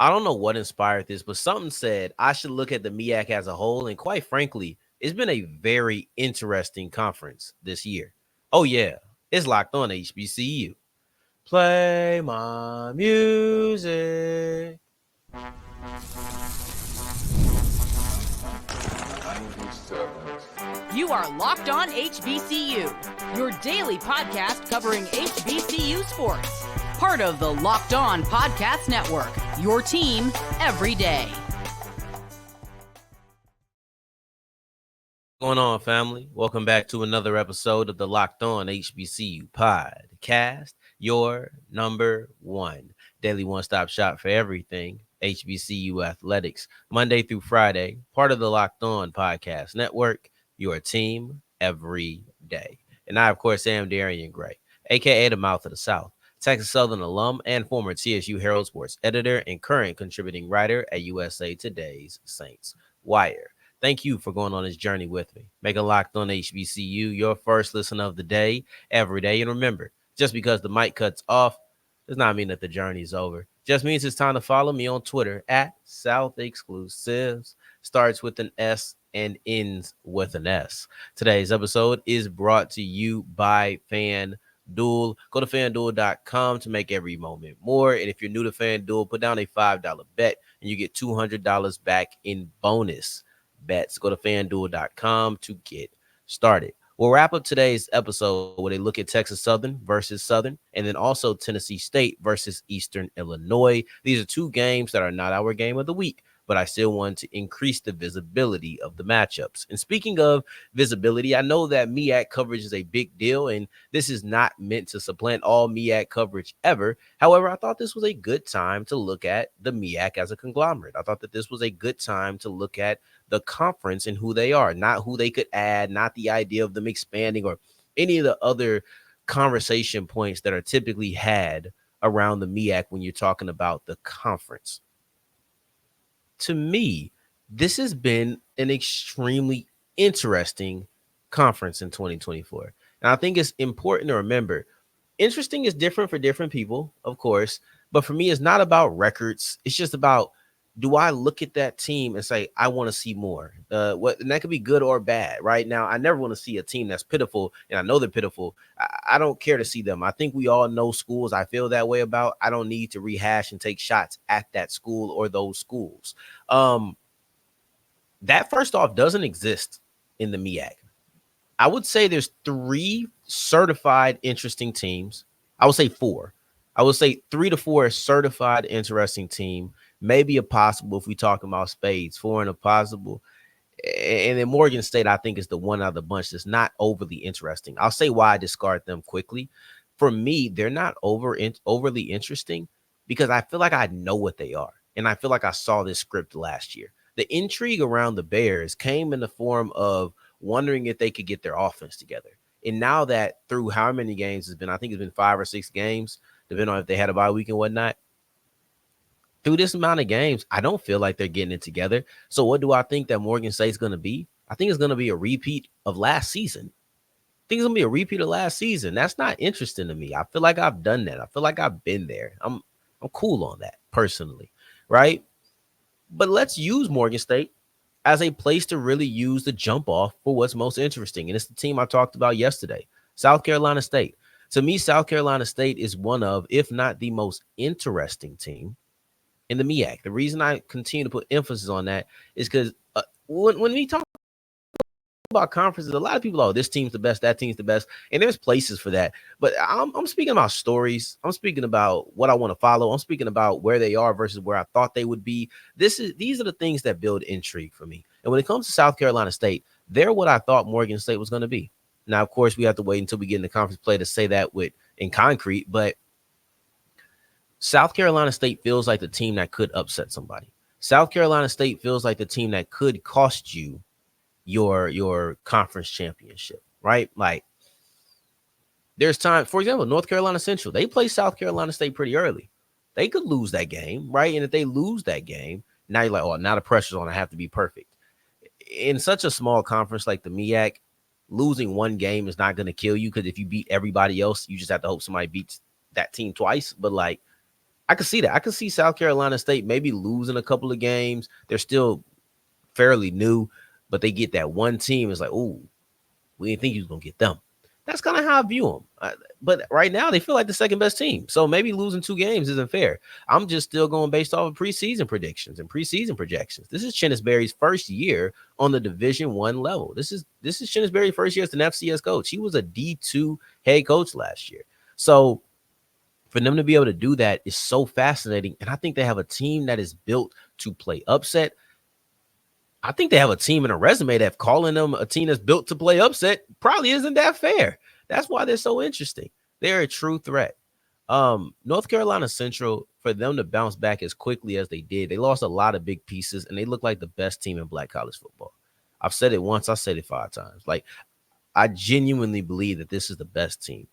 I don't know what inspired this, but something said I should look at the MEAC as a whole. And quite frankly, it's been a very interesting conference this year. Oh, yeah, it's locked on HBCU. Play my music. You are Locked On HBCU, your daily podcast covering HBCU sports. Part of the Locked On Podcast Network, your team every day. What's going on, family? Welcome back to another episode of the Locked On HBCU podcast, your number one daily one-stop shop for everything HBCU athletics, Monday through Friday, part of the Locked On Podcast Network, your team every day. And I, of course, am Darian Gray, a.k.a. the Mouth of the South, Texas Southern alum and former TSU Herald Sports editor and current contributing writer at USA Today's Saints Wire. Thank you for going on this journey with me. Make a Locked On HBCU your first listen of the day, every day. And remember, just because the mic cuts off does not mean that the journey is over. Just means it's time to follow me on Twitter at South Exclusives. Starts with an S and ends with an S. Today's episode is brought to you by FanDuel. Go to FanDuel.com to make every moment more. And if you're new to FanDuel, put down a $5 bet and you get $200 back in bonus bets. Go to FanDuel.com to get started. We'll wrap up today's episode with a look at Texas Southern versus Southern, and then also Tennessee State versus Eastern Illinois. These are two games that are not our game of the week, but I still want to increase the visibility of the matchups. And speaking of visibility, I know that MEAC coverage is a big deal, and this is not meant to supplant all MEAC coverage ever. However, I thought this was a good time to look at the MEAC as a conglomerate. I thought that this was a good time to look at the conference and who they are, not who they could add, not the idea of them expanding or any of the other conversation points that are typically had around the MEAC when you're talking about the conference. To me, this has been an extremely interesting conference in 2024. And I think it's important to remember, interesting is different for different people, of course, but for me, it's not about records. It's just about, do I look at that team and say, I want to see more? And that could be good or bad. Right now, I never want to see a team that's pitiful, and I know they're pitiful. I don't care to see them. I think we all know schools I feel that way about. I don't need to rehash and take shots at that school or those schools. That first off doesn't exist in the MEAC. I would say there's 3 certified interesting teams. I would say 4. I would say 3 to 4 certified interesting team. Maybe a possible if we talk about spades, 4 and a possible. And then Morgan State, I think, is the one out of the bunch that's not overly interesting. I'll say why I discard them quickly. For me, they're not overly interesting because I feel like I know what they are. And I feel like I saw this script last year. The intrigue around the Bears came in the form of wondering if they could get their offense together. And now that through how many games it's been, I think it's been 5 or 6 games, depending on if they had a bye week and whatnot. Through this amount of games, I don't feel like they're getting it together. So what do I think that Morgan State's going to be? I think it's going to be a repeat of last season. I think it's going to be a repeat of last season. That's not interesting to me. I feel like I've done that. I feel like I've been there. I'm cool on that personally, right? But let's use Morgan State as a place to really use the jump off for what's most interesting. And it's the team I talked about yesterday, South Carolina State. To me, South Carolina State is one of, if not the most interesting team in the MEAC. The reason I continue to put emphasis on that is because when we talk about conferences, a lot of people are, this team's the best, that team's the best, and there's places for that. But I'm speaking about stories. I'm speaking about what I want to follow. I'm speaking about where they are versus where I thought they would be. These are the things that build intrigue for me. And when it comes to South Carolina State, they're what I thought Morgan State was going to be. Now, of course, we have to wait until we get in the conference play to say that in concrete, but South Carolina State feels like the team that could upset somebody. South Carolina State feels like the team that could cost you your conference championship, right? Like, there's time, for example, North Carolina Central, they play South Carolina State pretty early. They could lose that game, right? And if they lose that game, now you're like, oh, now the pressure's on, I have to be perfect. In such a small conference like the MEAC, losing one game is not going to kill you, because if you beat everybody else, you just have to hope somebody beats that team twice. But like, I can see that. I can see South Carolina State maybe losing a couple of games. They're still fairly new, but they get that one team. It's like, oh, we didn't think you was gonna get them. That's kind of how I view them. But right now, they feel like the second best team. So maybe losing 2 games isn't fair. I'm just still going based off of preseason predictions and preseason projections. This is Chennis Berry's first year on the Division I level. This is Chennis Berry's first year as an FCS coach. He was a D2 head coach last year. So for them to be able to do that is so fascinating. And I think they have a team that is built to play upset. I think they have a team and a resume that calling them a team that's built to play upset probably isn't that fair. That's why they're so interesting. They're a true threat. North Carolina Central, for them to bounce back as quickly as they did, they lost a lot of big pieces and they look like the best team in Black college football. I've said it once, I said it 5 times. Like, I genuinely believe that this is the best team.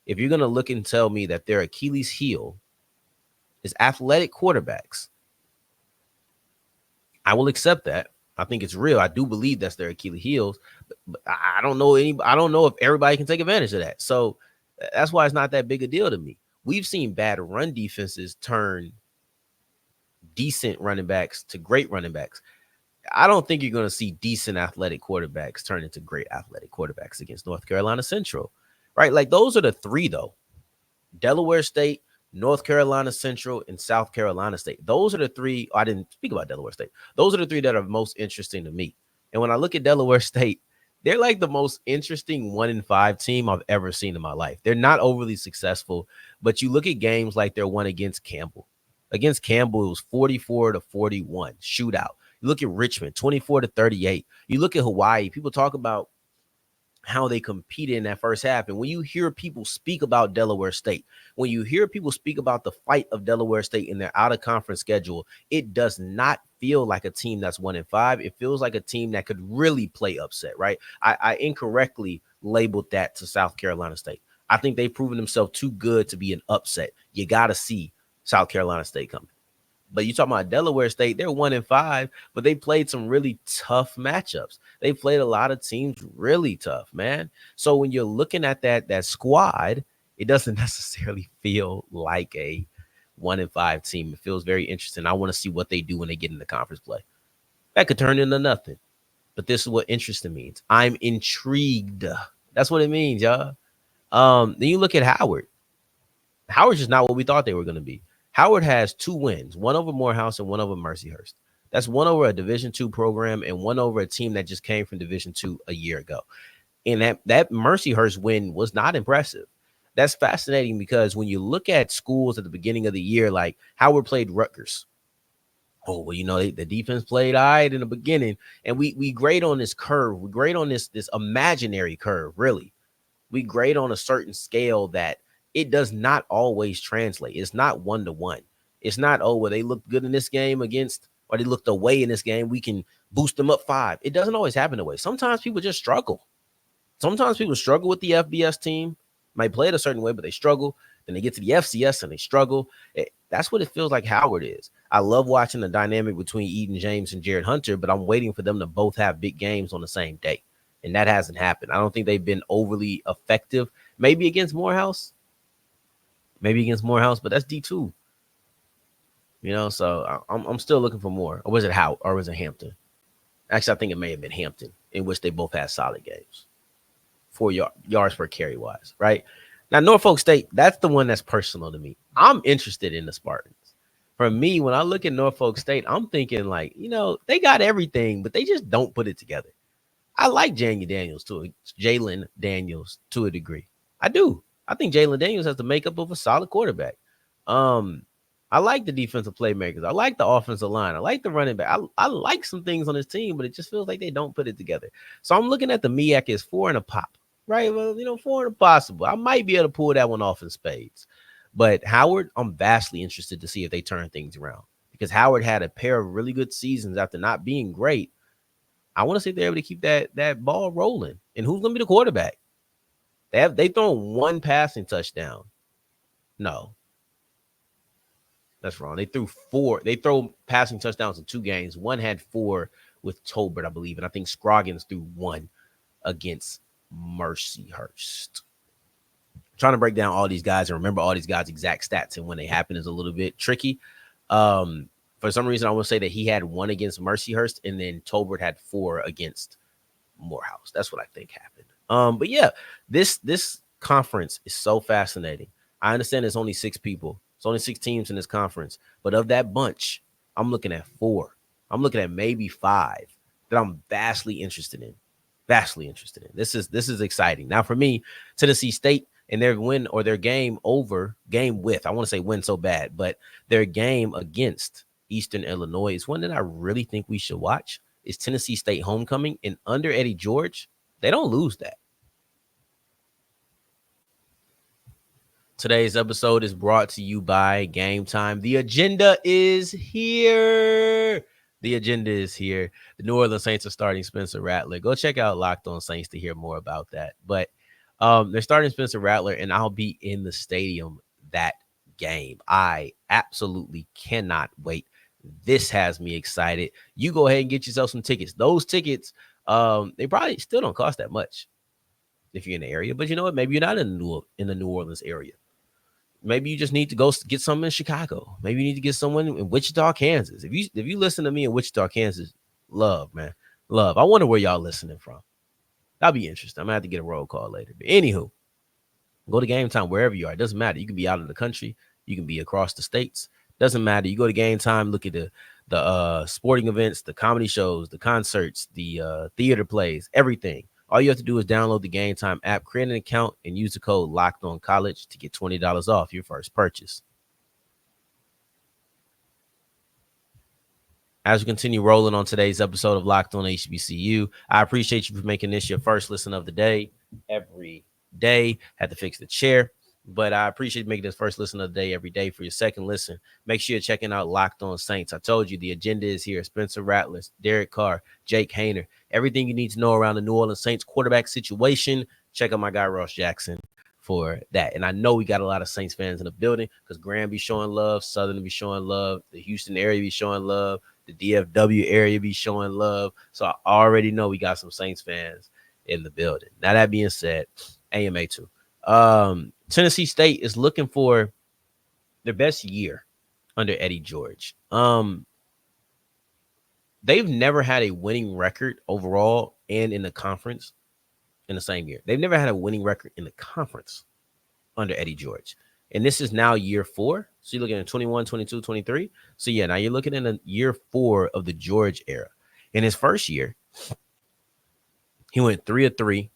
If you're going to look and tell me that their Achilles heel is athletic quarterbacks, I will accept that. I think it's real. I do believe that's their Achilles heels, but I don't know I don't know if everybody can take advantage of that. So that's why it's not that big a deal to me. We've seen bad run defenses turn decent running backs to great running backs. I don't think you're going to see decent athletic quarterbacks turn into great athletic quarterbacks against North Carolina Central, right? Like, those are the three, though. Delaware State, North Carolina Central, and South Carolina State. Those are the three. I didn't speak about Delaware State. Those are the three that are most interesting to me. And when I look at Delaware State, they're like the most interesting 1-5 team I've ever seen in my life. They're not overly successful, but you look at games like their one against Campbell. Against Campbell, it was 44-41 shootout. You look at Richmond, 24-38. You look at Hawaii. People talk about how they competed in that first half. And when you hear people speak about Delaware State, when you hear people speak about the fight of Delaware State in their out-of-conference schedule, it does not feel like a team that's 1-5. It feels like a team that could really play upset, right? I incorrectly labeled that to South Carolina State. I think they've proven themselves too good to be an upset. You got to see South Carolina State coming. But you talking about Delaware State, they're 1-5, but they played some really tough matchups. They played a lot of teams really tough, man. So when you're looking at that squad, it doesn't necessarily feel like a 1-5 team. It feels very interesting. I want to see what they do when they get into conference play. That could turn into nothing. But this is what interesting means. I'm intrigued. That's what it means, y'all. Then you look at Howard. Howard's just not what we thought they were going to be. Howard has 2 wins, one over Morehouse and one over Mercyhurst. That's one over a Division II program and one over a team that just came from Division II a year ago. And that Mercyhurst win was not impressive. That's fascinating because when you look at schools at the beginning of the year, like Howard played Rutgers. Oh, well, the defense played all right in the beginning. And we grade on this curve. We grade on this imaginary curve, really. We grade on a certain scale that it does not always translate. It's not 1-to-1. It's not, oh, well, they looked good in this game or they looked away in this game, we can boost them up 5. It doesn't always happen that way. Sometimes people just struggle. Sometimes people struggle with the FBS team, might play it a certain way, but they struggle. Then they get to the FCS and they struggle. That's what it feels like Howard is. I love watching the dynamic between Eden James and Jared Hunter, but I'm waiting for them to both have big games on the same day. And that hasn't happened. I don't think they've been overly effective. Maybe against Morehouse, but that's D2. So I'm still looking for more. Or was it Howard or was it Hampton? Actually, I think it may have been Hampton, in which they both had solid games. 4 yards per carry wise, right? Now, Norfolk State, that's the one that's personal to me. I'm interested in the Spartans. For me, when I look at Norfolk State, I'm thinking like, they got everything, but they just don't put it together. I like Jalen Daniels to a degree. I do. I think Jalen Daniels has the makeup of a solid quarterback. I like the defensive playmakers. I like the offensive line. I like the running back. I like some things on this team, but it just feels like they don't put it together. So I'm looking at the MEAC as 4 and a pop, right? Well, 4 and a possible. I might be able to pull that one off in spades. But Howard, I'm vastly interested to see if they turn things around because Howard had a pair of really good seasons after not being great. I want to see if they're able to keep that ball rolling. And who's going to be the quarterback? They thrown 1 passing touchdown. No. That's wrong. They threw 4. They throw passing touchdowns in 2 games. One had 4 with Tolbert, I believe. And I think Scroggins threw 1 against Mercyhurst. trying to break down all these guys and remember all these guys' exact stats and when they happen is a little bit tricky. For some reason, I want to say that he had 1 against Mercyhurst, and then Tolbert had 4 against Morehouse. That's what I think happened. But yeah, this conference is so fascinating. I understand there's only 6 people. It's only 6 teams in this conference, but of that bunch, I'm looking at 4. I'm looking at maybe 5 that I'm vastly interested in. Vastly interested in. This is exciting. Now for me, Tennessee State and their win or their game with, I want to say win so bad, but their game against Eastern Illinois is one that I really think we should watch. Is Tennessee State homecoming, and under Eddie George, they don't lose that. Today's episode is brought to you by Game Time. The agenda is here. The agenda is here. The New Orleans Saints are starting Spencer Rattler. Go check out Locked On Saints to hear more about that. But they're starting Spencer Rattler, and I'll be in the stadium that game. I absolutely cannot wait. This has me excited. You go ahead and get yourself some tickets. Those tickets, they probably still don't cost that much if you're in the area. But you know what? Maybe you're not in the New Orleans area. Maybe you just need to go get someone in Chicago. Maybe you need to get someone in Wichita, Kansas. If you listen to me in Wichita, Kansas, love, man. Love. I wonder where y'all listening from. That'll be interesting. I'm going to have to get a roll call later. But anywho, go to Game Time wherever you are. It doesn't matter. You can be out of the country. You can be across the states. Doesn't matter. You go to Game Time, look at the sporting events, the comedy shows, the concerts, the theater plays, everything. All you have to do is download the Game Time app, create an account, and use the code LOCKEDONCollege to get $20 off your first purchase. As we continue rolling on today's episode of Locked On HBCU, I appreciate you for making this your first listen of the day every day. Had to fix the chair, but I appreciate making this first listen of the day every day. For your second listen, make sure you're checking out Locked On Saints. I told you the agenda is here. Spencer Rattler, Derek Carr, Jake Haener. Everything you need to know around the New Orleans Saints quarterback situation. Check out my guy, Ross Jackson, for that. And I know we got a lot of Saints fans in the building because Graham be showing love, Southern be showing love, the Houston area be showing love, the DFW area be showing love. So I already know we got some Saints fans in the building. Now, that being said, AMA too. Tennessee State is looking for their best year under Eddie George. They've never had a winning record overall and in the conference in the same year. They've never had a winning record in the conference under Eddie George. And this is now year 4. So you're looking at 21, 22, 23. So yeah, now you're looking at a year 4 of the George era. In his first year, he went 3-3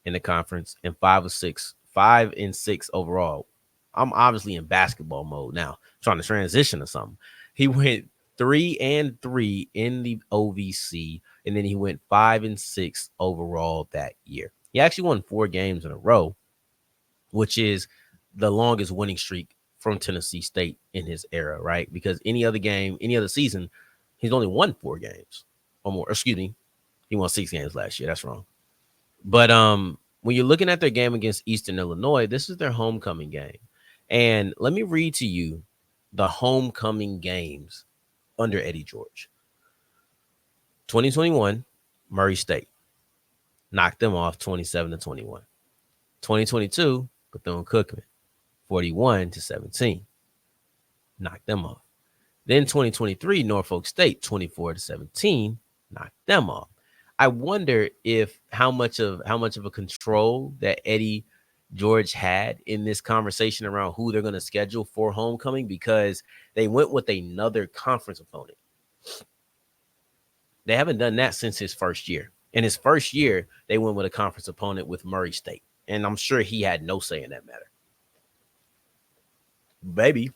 in the conference, and 5-6 overall. I'm obviously in basketball mode now, trying to transition to something. He went 3-3 in the OVC, and then he went 5-6 overall that year. He actually won 4 games in a row, which is the longest winning streak from Tennessee State in his era, right? Because any other season, he's only won 4 games or more. Excuse me, he won 6 games last year. That's wrong. But when you're looking at their game against Eastern Illinois, this is their homecoming game. And let me read to you the homecoming games under Eddie George. 2021, Murray State knocked them off 27-21. 2022, Bethune-Cookman, 41-17, knocked them off. Then 2023, Norfolk State, 24-17, knocked them off. I wonder if how much of a control that Eddie George had in this conversation around who they're going to schedule for homecoming, because they went with another conference opponent. They haven't done that since his first year. In his first year, they went with a conference opponent with Murray State. And I'm sure he had no say in that matter. Maybe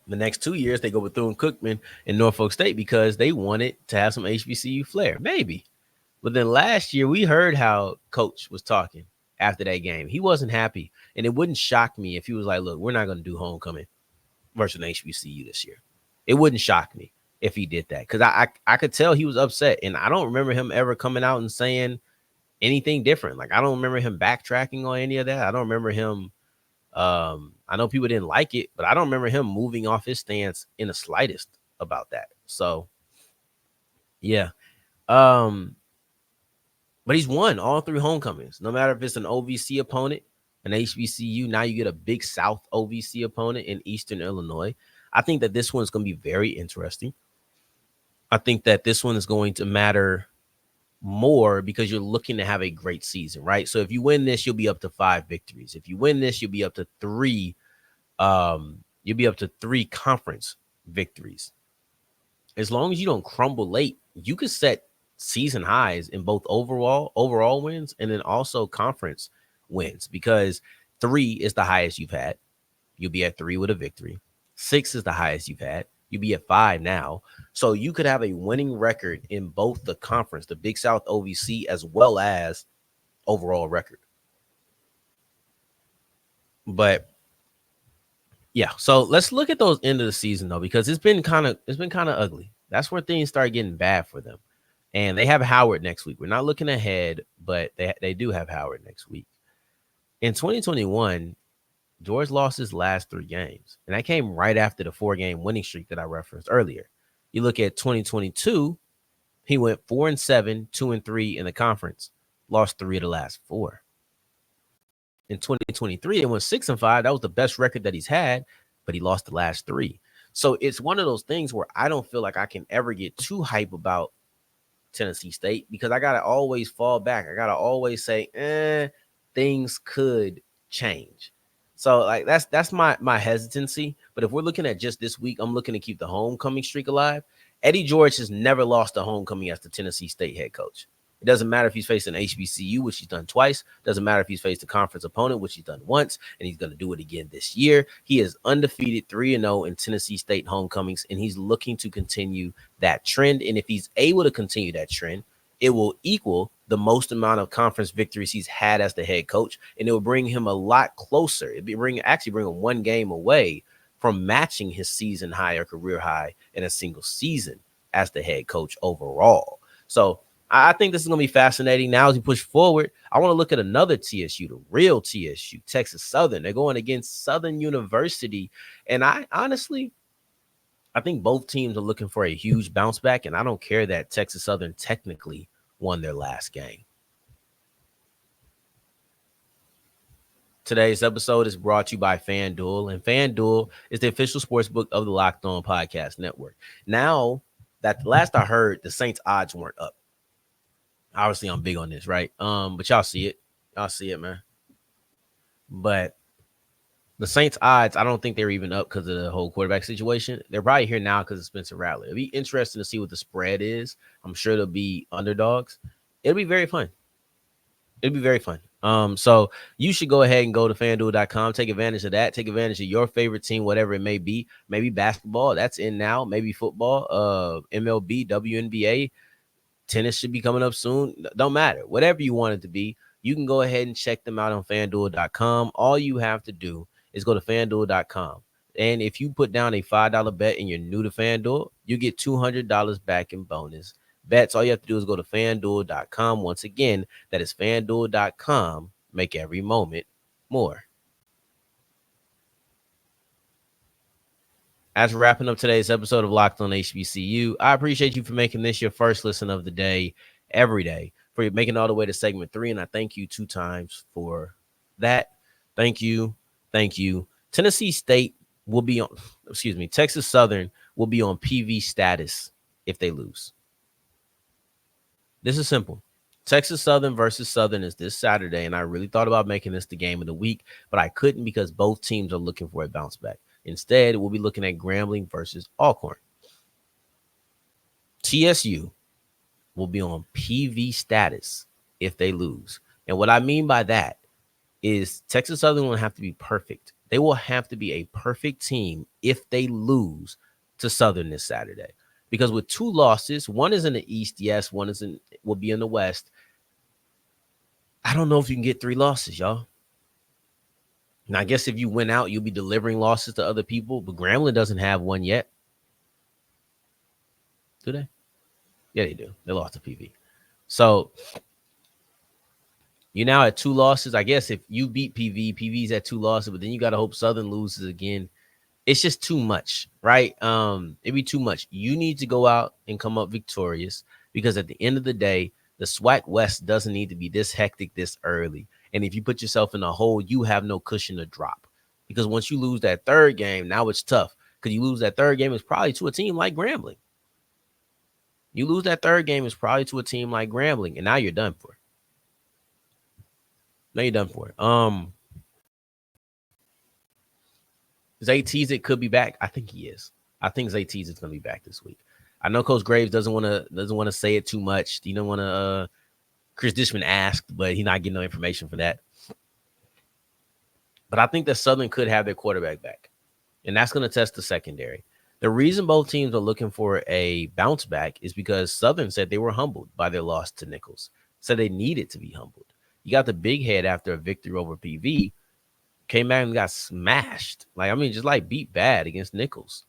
the next 2 years, they go with Bethune-Cookman and Norfolk State because they wanted to have some HBCU flair. Maybe. But then last year, we heard how Coach was talking after that game. He wasn't happy. And it wouldn't shock me if he was like, look, we're not going to do homecoming versus an HBCU this year. It wouldn't shock me if he did that, because I could tell he was upset. And I don't remember him ever coming out and saying anything different. Like, I don't remember him backtracking on any of that. I don't remember him. I know people didn't like it, but I don't remember him moving off his stance in the slightest about that. So, yeah. But he's won all 3 homecomings, no matter if it's an OVC opponent an HBCU. Now you get a big South OVC opponent in Eastern Illinois. I think that this one's going to be very interesting. I think that this one is going to matter more because you're looking to have a great season, right? So if you win this, you'll be up to 5 victories. If you win this, you'll be up to 3. You'll be up to 3 conference victories. As long as you don't crumble late, you could set season highs in both overall wins and then also conference wins, because 3 is the highest you've had. You'll be at 3 with a victory. 6 is the highest you've had. You'll be at 5 now. So you could have a winning record in both the conference, the Big South OVC, as well as overall record. But yeah, so let's look at those end of the season though, because it's been kind of ugly. That's where things start getting bad for them. And they have Howard next week. We're not looking ahead, but they do have Howard next week. In 2021, George lost his last 3 games, and that came right after the 4-game winning streak that I referenced earlier. You look at 2022, he went 4-7, 2-3 in the conference, lost 3 of the last 4. In 2023, they went 6-5. That was the best record that he's had, but he lost the last 3. So it's one of those things where I don't feel like I can ever get too hype about Tennessee State, because I got to always fall back. I got to always say, things could change. So like that's my hesitancy. But if we're looking at just this week, I'm looking to keep the homecoming streak alive. Eddie George has never lost a homecoming as the Tennessee State head coach. It doesn't matter if he's facing HBCU, which he's done twice. It doesn't matter if he's faced a conference opponent, which he's done once, and he's going to do it again this year. He is undefeated 3-0 in Tennessee State homecomings, and he's looking to continue that trend. And if he's able to continue that trend, it will equal the most amount of conference victories he's had as the head coach, and it will bring him a lot closer. It'd bring him 1 game away from matching his season high or career high in a single season as the head coach overall. So I think this is going to be fascinating. Now, as we push forward, I want to look at another TSU, the real TSU, Texas Southern. They're going against Southern University. And I think both teams are looking for a huge bounce back. And I don't care that Texas Southern technically won their last game. Today's episode is brought to you by FanDuel, and FanDuel is the official sportsbook of the Locked On Podcast Network. Now, that last I heard, the Saints odds weren't up. Obviously, I'm big on this, right? But y'all see it. Y'all see it, man. But the Saints odds, I don't think they're even up because of the whole quarterback situation. They're probably here now because of Spencer Rattler. It'll be interesting to see what the spread is. I'm sure they'll be underdogs. It'll be very fun. It'll be very fun. So you should go ahead and go to FanDuel.com. Take advantage of that. Take advantage of your favorite team, whatever it may be. Maybe basketball. That's in now. Maybe football, MLB, WNBA. Tennis should be coming up soon. Don't matter. Whatever you want it to be, you can go ahead and check them out on FanDuel.com. All you have to do is go to FanDuel.com. And if you put down a $5 bet and you're new to FanDuel, you get $200 back in bonus bets. All you have to do is go to FanDuel.com. Once again, that is FanDuel.com. Make every moment more. As we're wrapping up today's episode of Locked On HBCU, I appreciate you for making this your first listen of the day, every day, for making it all the way to segment 3. And I thank you 2 times for that. Thank you. Thank you. Tennessee State will be on, Texas Southern will be on PV status if they lose. This is simple. Texas Southern versus Southern is this Saturday, and I really thought about making this the game of the week, but I couldn't because both teams are looking for a bounce back. Instead, we'll be looking at Grambling versus Alcorn. TSU will be on PV status if they lose. And what I mean by that is Texas Southern will have to be perfect. They will have to be a perfect team if they lose to Southern this Saturday. Because with 2 losses, one is in the East, yes, one will be in the West. I don't know if you can get 3 losses, y'all. And I guess if you win out, you'll be delivering losses to other people. But Grambling doesn't have one yet. Do they? Yeah, they do. They lost to PV. So you're now at 2 losses. I guess if you beat PV, PV's at 2 losses, but then you got to hope Southern loses again. It's just too much, right? It'd be too much. You need to go out and come up victorious, because at the end of the day, the SWAC West doesn't need to be this hectic this early. And if you put yourself in a hole, you have no cushion to drop. Because once you lose that third game, now it's tough. Because you lose that third game, it's probably to a team like Grambling. You lose that third game, it's probably to a team like Grambling, and now you're done for. Now you're done for. Zay Tees could be back. I think he is. I think Zay Tees is going to be back this week. I know Coach Graves doesn't want to say it too much. He don't want to. Chris Dishman asked, but he's not getting no information for that. But I think that Southern could have their quarterback back, and that's going to test the secondary. The reason both teams are looking for a bounce back is because Southern said they were humbled by their loss to Nichols. Said they needed to be humbled. You got the big head after a victory over PV. Came back and got smashed. Just beat bad against Nichols.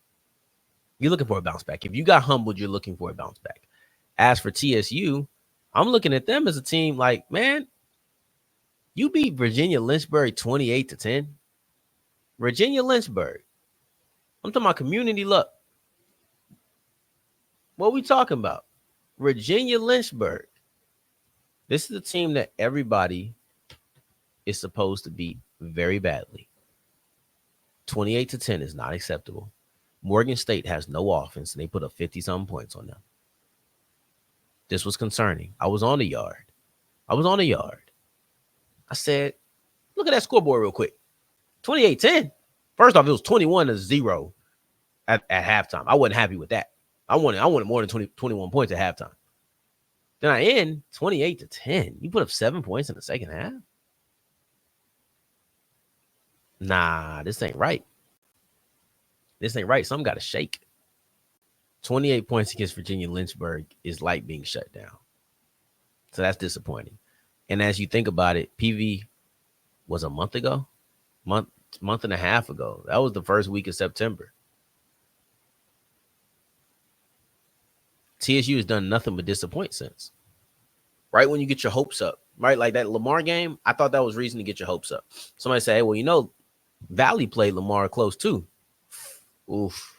You're looking for a bounce back. If you got humbled, you're looking for a bounce back. As for TSU, I'm looking at them as a team like, man, you beat Virginia Lynchburg 28-10. Virginia Lynchburg. I'm talking about community luck. What are we talking about? Virginia Lynchburg. This is a team that everybody is supposed to beat very badly. 28-10 is not acceptable. Morgan State has no offense, and they put up 50-something points on them. This was concerning. I was on the yard. I said, look at that scoreboard real quick. 28-10. First off, it was 21-0 at halftime. I wasn't happy with that. I wanted more than 21 points at halftime. Then I end 28-10. You put up 7 points in the second half? Nah, this ain't right. Something got to shake. 28 points against Virginia Lynchburg is like being shut down. So that's disappointing. And as you think about it, PV was a month and a half ago. That was the first week of September. TSU has done nothing but disappoint since. Right when you get your hopes up, right? Like that Lamar game, I thought that was reason to get your hopes up. Somebody say, hey, well, Valley played Lamar close too. Oof.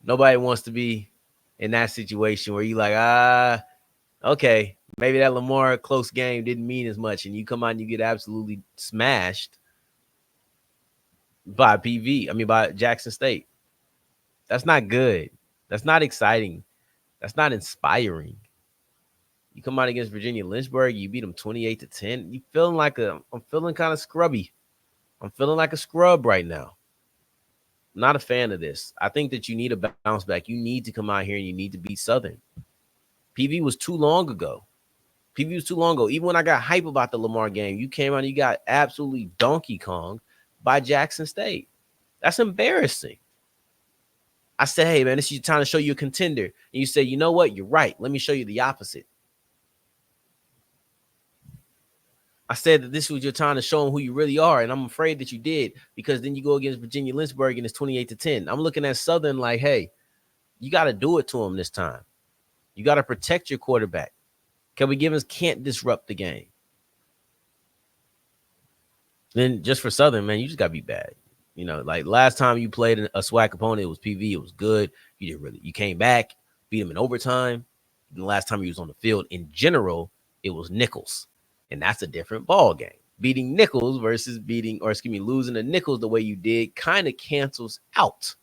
Nobody wants to be in that situation where you like, okay, maybe that Lamar close game didn't mean as much, and you come out and you get absolutely smashed by by Jackson State. That's not good. That's not exciting. That's not inspiring. You come out against Virginia Lynchburg, you beat them 28-10. You feeling I'm feeling kind of scrubby. I'm feeling like a scrub right now. I'm not a fan of this. I think that you need a bounce back. You need to come out here and you need to beat Southern. PV was too long ago. Even when I got hype about the Lamar game, you came out and you got absolutely Donkey Kong by Jackson State. That's embarrassing. I said, hey, man, this is your time to show you a contender. And you say, you know what? You're right. Let me show you the opposite. I said that this was your time to show them who you really are, and I'm afraid that you did, because then you go against Virginia Lynchburg and it's 28-10. I'm looking at Southern like, hey, you got to do it to them this time. You got to protect your quarterback. Kelby Givens can't disrupt the game. Then just for Southern, man, you just got to be bad. Like last time you played a SWAC opponent, it was PV. It was good. You came back, beat him in overtime. And the last time he was on the field, in general, it was Nichols. And that's a different ball game. Beating Nichols versus losing to Nichols the way you did kind of cancels out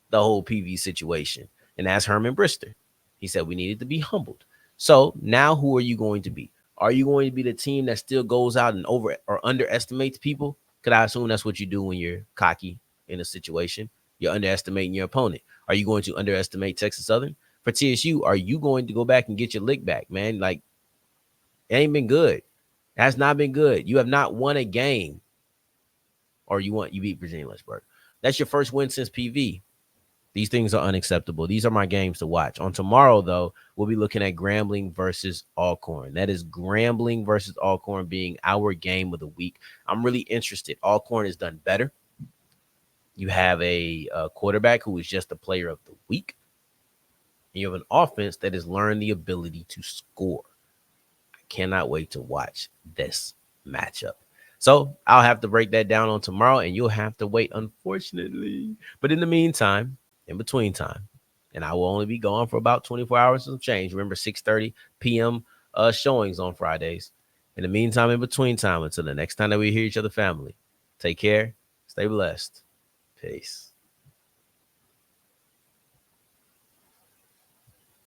the whole PV situation. And that's Herman Brister. He said we needed to be humbled. So now who are you going to be? Are you going to be the team that still goes out and over or underestimates people? Because I assume that's what you do when you're cocky in a situation. You're underestimating your opponent. Are you going to underestimate Texas Southern? For TSU, are you going to go back and get your lick back, man? Like, it ain't been good. It has not been good. You have not won a game. Or you beat Virginia Lynchburg. That's your first win since PV. These things are unacceptable. These are my games to watch. On tomorrow, though, we'll be looking at Grambling versus Alcorn. That is Grambling versus Alcorn being our game of the week. I'm really interested. Alcorn has done better. You have a quarterback who is just a player of the week. And you have an offense that has learned the ability to score. I cannot wait to watch this matchup. So I'll have to break that down on tomorrow, and you'll have to wait, unfortunately. But in the meantime, in between time, and I will only be gone for about 24 hours and some change. Remember, 6:30 p.m. showings on Fridays. In the meantime, in between time, until the next time that we hear each other, family, take care, stay blessed. Peace.